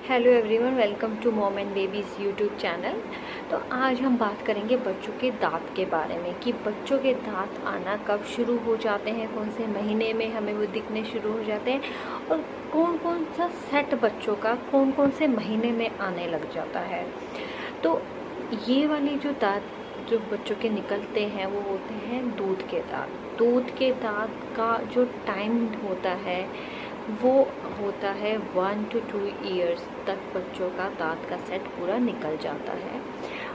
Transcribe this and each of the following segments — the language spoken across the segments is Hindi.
Hello everyone, welcome to mom and babies YouTube channel. तो आज हम बात करेंगे बच्चों के दांत के बारे में कि बच्चों के दांत आना कब शुरू हो जाते हैं, कौन से महीने में हमें वो दिखने शुरू हो जाते हैं और कौन कौन सा सेट बच्चों का कौन कौन से महीने में आने लग जाता है। तो ये वाली जो दांत जो बच्चों के निकलते हैं वो होते हैं दूध के दांत। दूध के दांत का जो टाइम होता है वो होता है 1 to 2 ईयर्स तक बच्चों का दांत का सेट पूरा निकल जाता है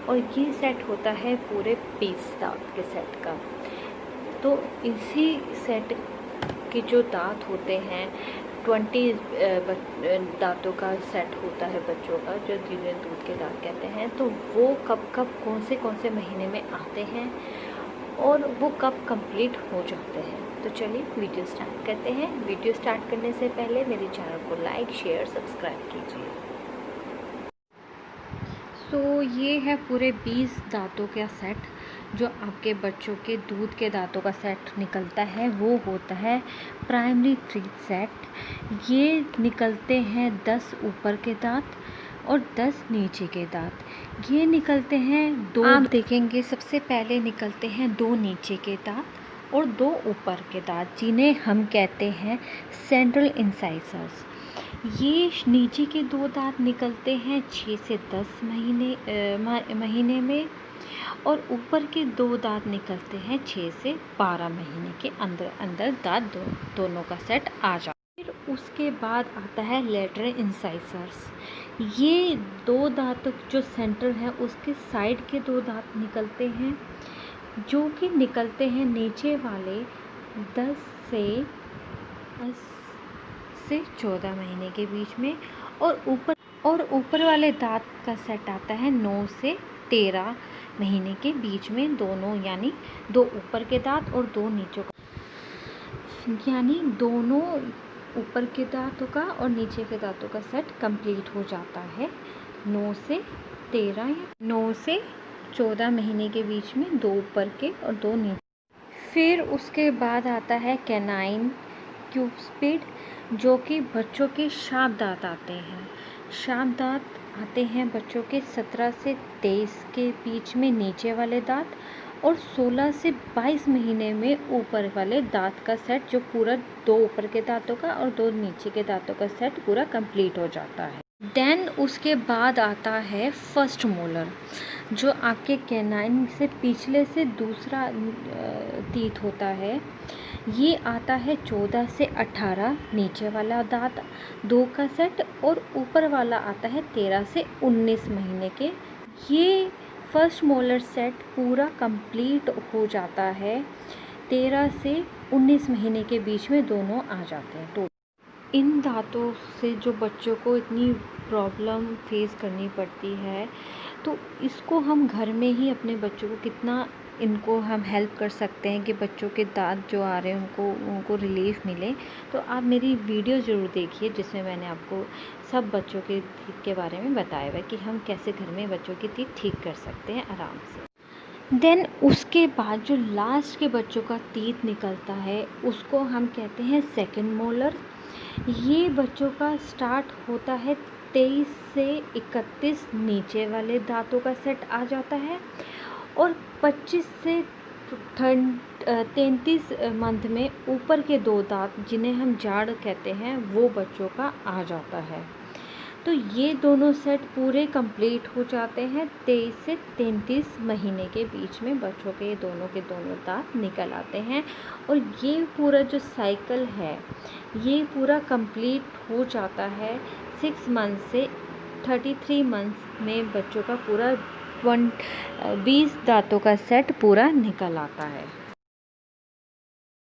और ये सेट होता है पूरे 20 दांत के सेट का। तो इसी सेट के जो दांत होते हैं 20 दांतों का सेट होता है बच्चों का, जो जिन्हें दूध के दांत कहते हैं। तो वो कब कब कौन से महीने में आते हैं और वो कब कंप्लीट हो जाते हैं। तो चलिए वीडियो स्टार्ट करते हैं। वीडियो स्टार्ट करने से पहले मेरे चैनल को लाइक शेयर सब्सक्राइब कीजिए। तो ये है पूरे 20 दांतों का सेट जो आपके बच्चों के दूध के दांतों का सेट निकलता है, वो होता है प्राइमरी टीथ सेट। ये निकलते हैं 10 ऊपर के दांत और 10 नीचे के दांत। ये निकलते हैं दो, आप देखेंगे सबसे पहले निकलते हैं 2 नीचे के दांत और 2 ऊपर के दांत, जिन्हें हम कहते हैं सेंट्रल इंसाइजर्स। ये नीचे के 2 दांत निकलते हैं 6 से 10 महीने में और ऊपर के 2 दांत निकलते हैं 6 से 12 महीने के अंदर दांत दोनों का सेट आ जाता है। फिर उसके बाद आता है लेटरल इंसाइजर्स। ये 2 दांत जो सेंटर है उसके साइड के 2 दांत निकलते हैं, जो कि निकलते हैं नीचे वाले 10 से 14 महीने के बीच में और ऊपर वाले दांत का सेट आता है 9 से 13 महीने के बीच में, दोनों यानी 2 ऊपर के दांत और 2 नीचे का, यानी दोनों ऊपर के दांतों का और नीचे के दांतों का सेट कंप्लीट हो जाता है 9 से 13 या 9 से 14 महीने के बीच में, 2 ऊपर के और 2 नीचे। फिर उसके बाद आता है कैनाइन क्यूस्पिड, जो कि बच्चों के शार्प दांत आते हैं। शार्प दांत आते हैं बच्चों के 17 से 23 के बीच में नीचे वाले दांत और 16 से 22 महीने में ऊपर वाले दांत का सेट, जो पूरा 2 ऊपर के दांतों का और 2 नीचे के दांतों का सेट पूरा कंप्लीट हो जाता है। देन उसके बाद आता है फर्स्ट मोलर, जो आपके कैनाइन से पिछले से दूसरा टीथ होता है। ये आता है 14 से 18 नीचे वाला दांत 2 का सेट और ऊपर वाला आता है 13 से 19 महीने के। ये फर्स्ट मोलर सेट पूरा कंप्लीट हो जाता है 13 से 19 महीने के बीच में, दोनों आ जाते हैं। तो इन दांतों से जो बच्चों को इतनी प्रॉब्लम फेस करनी पड़ती है, तो इसको हम घर में ही अपने बच्चों को कितना इनको हम हेल्प कर सकते हैं कि बच्चों के दांत जो आ रहे हैं उनको रिलीफ मिले। तो आप मेरी वीडियो ज़रूर देखिए, जिसमें मैंने आपको सब बच्चों के टीथ के बारे में बताया हुआ है कि हम कैसे घर में बच्चों की टीथ ठीक कर सकते हैं आराम से। देन उसके बाद जो लास्ट के बच्चों का टीथ निकलता है उसको हम कहते हैं सेकंड मोलर। ये बच्चों का स्टार्ट होता है 23 से 31 नीचे वाले दांतों का सेट आ जाता है और 25 से 33 मंथ में ऊपर के 2 दांत, जिन्हें हम जाड़ कहते हैं, वो बच्चों का आ जाता है। तो ये दोनों सेट पूरे कंप्लीट हो जाते हैं 23 से 33 महीने के बीच में, बच्चों के दोनों दांत निकल आते हैं और ये पूरा जो साइकिल है ये पूरा कंप्लीट हो जाता है 6 मंथ से 33 मंथ में, बच्चों का पूरा 20 दांतों का सेट पूरा निकल आता है।